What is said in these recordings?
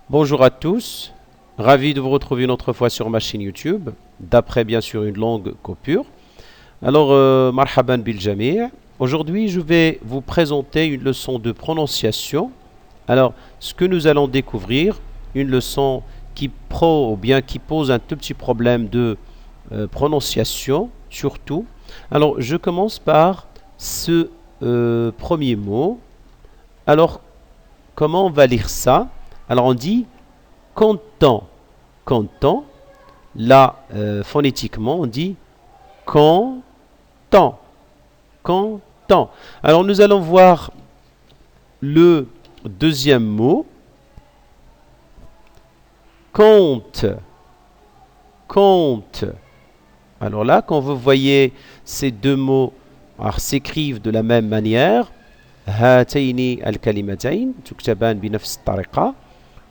Bonjour à tous, ravi de vous retrouver une autre fois sur ma chaîne YouTube, d'après bien sûr une longue coupure. Alors, marhaban bil jami'. Aujourd'hui, je vais vous présenter une leçon de prononciation. Alors, ce que nous allons découvrir, une leçon ou bien qui pose un tout petit problème de prononciation, surtout. Alors, je commence par ce premier mot. Alors, comment on va lire ça? Alors, on dit content. Content. Là, phonétiquement, on dit content. Content. Alors, nous allons voir le deuxième mot. Compte. Compte. Alors là, quand vous voyez ces deux mots s'écrivent de la même manière, هاتين الكلمتين تكتبان بنفس الطريقة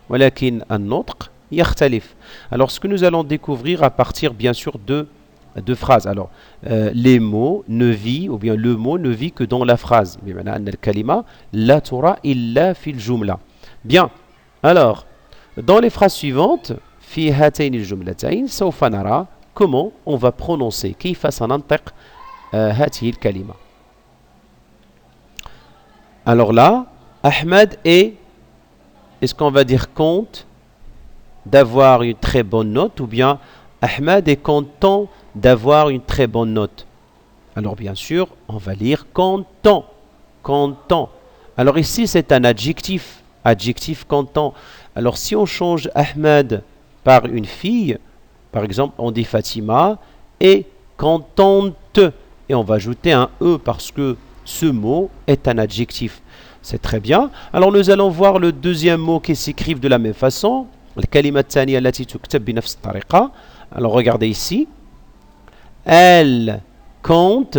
ولكن النطق يختلف. Alors ce que nous allons découvrir à partir bien sûr de deux phrases. Alors les mots ne vivent ou bien le mot ne vit que dans la phrase. بمعنى أن الكلمة لا ترى إلا في الجملة. Bien. Alors dans les phrases suivantes في هاتين الجملتين سوف نرى comment on va prononcer كيف سننطق هذه الكلمة. Alors là, Ahmed est-ce qu'on va dire compte d'avoir une très bonne note ou bien Ahmed est content d'avoir une très bonne note? Alors bien sûr, on va lire content, content. Alors ici, c'est un adjectif, adjectif content. Alors si on change Ahmed par une fille, par exemple, on dit Fatima est contente et on va ajouter un E parce que ce mot est un adjectif. C'est très bien. Alors nous allons voir le deuxième mot qui s'écrive de la même façon. Alors regardez ici. Elle compte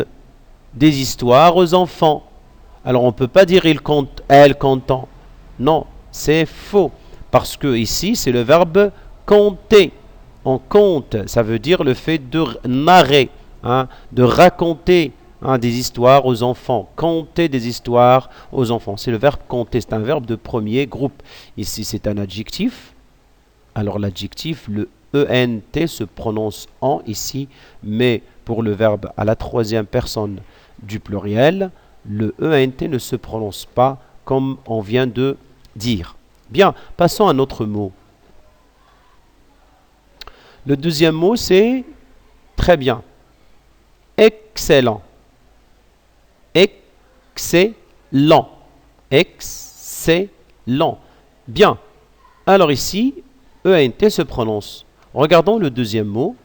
des histoires aux enfants. Alors on ne peut pas dire il compte, elle content. Non, c'est faux. Parce que ici c'est le verbe compter. On compte, ça veut dire le fait de narrer, de raconter des histoires aux enfants. Compter des histoires aux enfants. C'est le verbe compter. C'est un verbe de premier groupe. Ici, c'est un adjectif. Alors, l'adjectif, le ENT se prononce en ici. Mais pour le verbe à la troisième personne du pluriel, le ENT ne se prononce pas comme on vient de dire. Bien, passons à un autre mot. Le deuxième mot, c'est très bien. Excellent. Excellent. Excellent. Bien. Alors ici, ENT se prononce. Regardons le deuxième mot.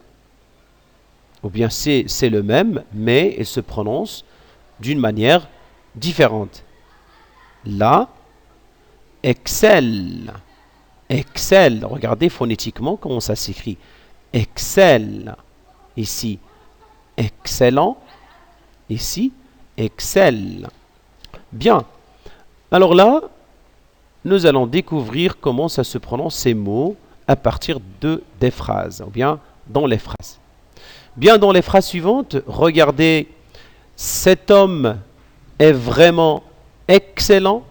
Ou bien c'est le même, mais il se prononce d'une manière différente. Là, excelle. Excelle. Regardez phonétiquement comment ça s'écrit. Excelle. Ici, excellent. Ici, excelle. Bien. Alors là, nous allons découvrir comment ça se prononce ces mots à partir des phrases, ou bien dans les phrases. Bien, dans les phrases suivantes, regardez, cet homme est vraiment excellent,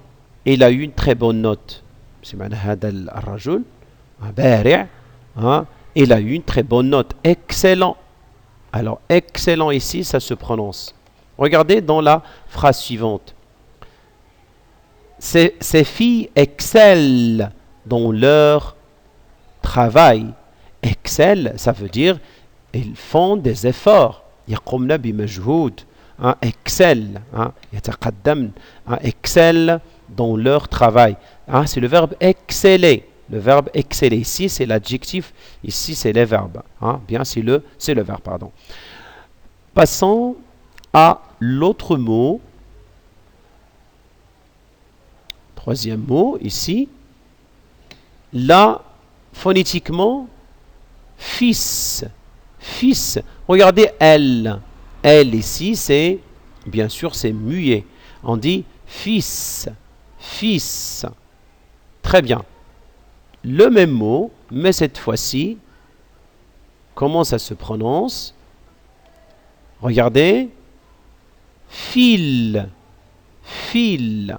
il a eu une très bonne note. Il a eu une très bonne note. Excellent. Alors, excellent ici, ça se prononce. Regardez dans la phrase suivante. Ces filles excellent dans leur travail. Excellent, ça veut dire ils font des efforts. يقومن بمجهود. Excellent. يتقدمن. Excellent dans leur travail. C'est le verbe exceller. Le verbe exceller. Ici, c'est l'adjectif. Ici, c'est les verbes. Bien, c'est le verbe, pardon. Passons à l'autre mot. Troisième mot, ici. Là, phonétiquement, fils. Fils. Regardez elle. Elle ici, c'est, bien sûr, c'est muet. On dit fils. Fils. Très bien. Le même mot, mais cette fois-ci, comment ça se prononce? Regardez. Fil. Fil.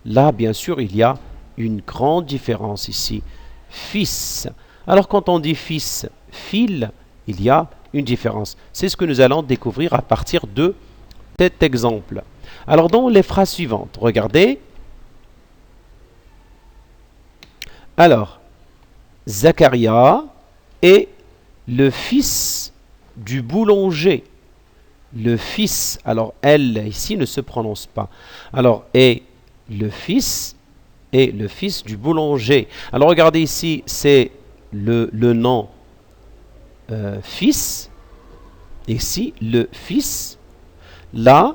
Là, bien sûr, il y a une grande différence ici. fils. Alors quand on dit fils, fil, il y a une différence. C'est ce que nous allons découvrir à partir de cet exemple. Alors dans les phrases suivantes, regardez. Alors, Zacharia est le fils du boulanger. Le fils, alors elle ici ne se prononce pas. Alors, est le fils du boulanger. Alors regardez ici, c'est le nom fils. Ici, le fils. Là,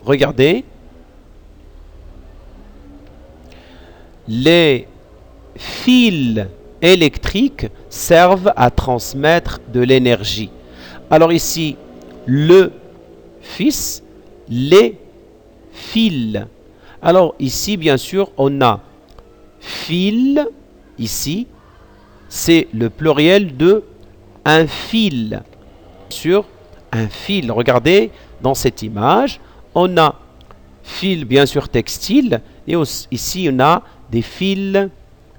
regardez, les fils électriques servent à transmettre de l'énergie. Alors ici, le fils, les fils. Alors ici, bien sûr, on a fil, ici, c'est le pluriel de un fil. Sur un fil, regardez, dans cette image, on a fil, bien sûr, textile, et aussi, ici, on a des fils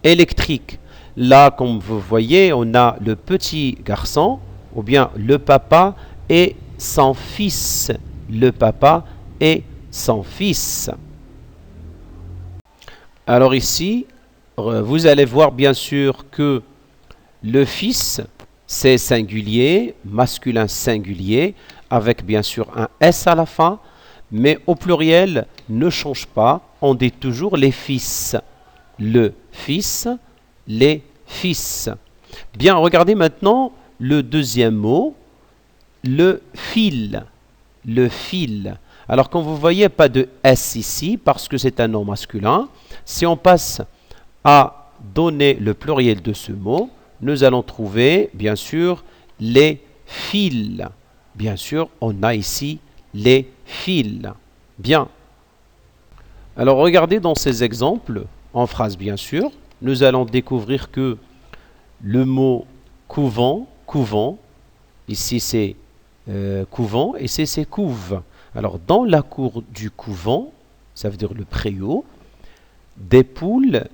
électriques. Là, comme vous voyez, on a le petit garçon, ou bien le papa et son fils. Le papa et son fils. Alors ici, vous allez voir bien sûr que le fils, c'est singulier, masculin singulier, avec bien sûr un S à la fin, mais au pluriel ne change pas, on dit toujours les fils. Le fils, les fils. Bien, regardez maintenant le deuxième mot, le fil. Le fil. Alors, comme vous voyez, pas de S ici, parce que c'est un nom masculin. Si on passe à donner le pluriel de ce mot, nous allons trouver, bien sûr, les fils. Bien sûr, on a ici les fils. Bien. Alors, regardez dans ces exemples, en phrase, bien sûr, nous allons découvrir que le mot couvent, ici c'est couvent, et c'est couve. Alors, dans la cour du couvent, ça veut dire le préau, des poules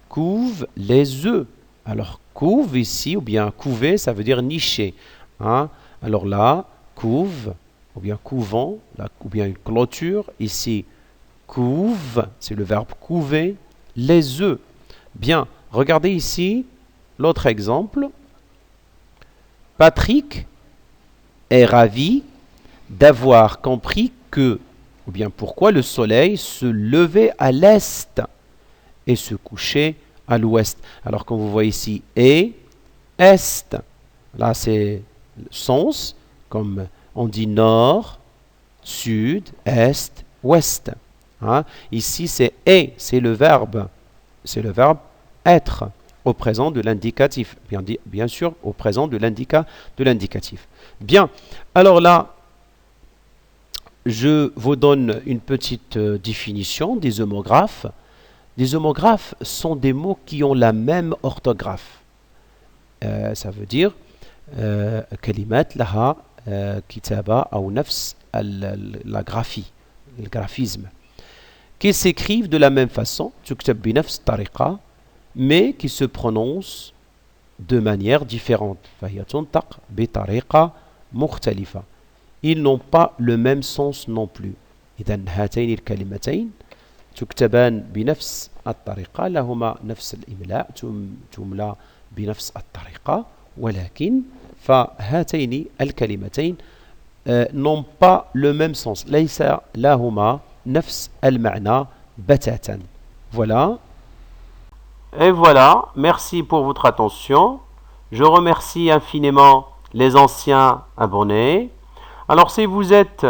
couvent les œufs. Alors, couve ici, ou bien couver, ça veut dire nicher. Hein? Alors là, couve, ou bien couvent, là, ou bien une clôture. Ici, couve, c'est le verbe couver, les œufs. Bien, regardez ici l'autre exemple. Patrick est ravi d'avoir compris que, ou bien pourquoi le soleil se levait à l'est et se couchait à l'ouest. Alors quand vous voyez ici et est, là c'est le sens, comme on dit nord, sud, est, ouest. Hein? Ici c'est et, c'est le verbe être au présent de l'indicatif. Bien sûr, au présent de l'indicatif. Bien, alors là, je vous donne une petite définition des homographes. Les homographes sont des mots qui ont la même orthographe. Ça veut dire كلمات لها كتابة أو نفس la graphie, le graphisme, qui s'écrivent de la même façon, تكتب بنفس الطريقة, mais qui se prononcent de manière différente. فهي تنطق بطريقة مختلفة. Ils n'ont pas le même sens non plus. إذن هاتين الكلمتين تكتبان بنفس الطريقة، لهما نفس الإملاء، تملى بنفس الطريقة، ولكن فهاتين الكلمتين n'ont pas le même sens. ليس لهما نفس المعنى بتاتا. Voilà. Et voilà, merci pour votre attention. Je remercie infiniment les anciens abonnés. Alors si vous êtes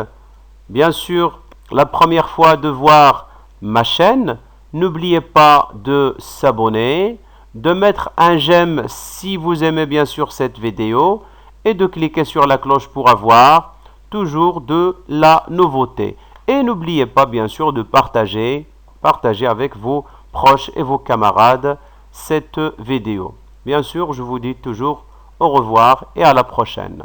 bien sûr la première fois de voir ma chaîne, n'oubliez pas de s'abonner, de mettre un j'aime si vous aimez bien sûr cette vidéo et de cliquer sur la cloche pour avoir toujours de la nouveauté. Et n'oubliez pas bien sûr de partager avec vos proches et vos camarades cette vidéo. Bien sûr, je vous dis toujours au revoir et à la prochaine.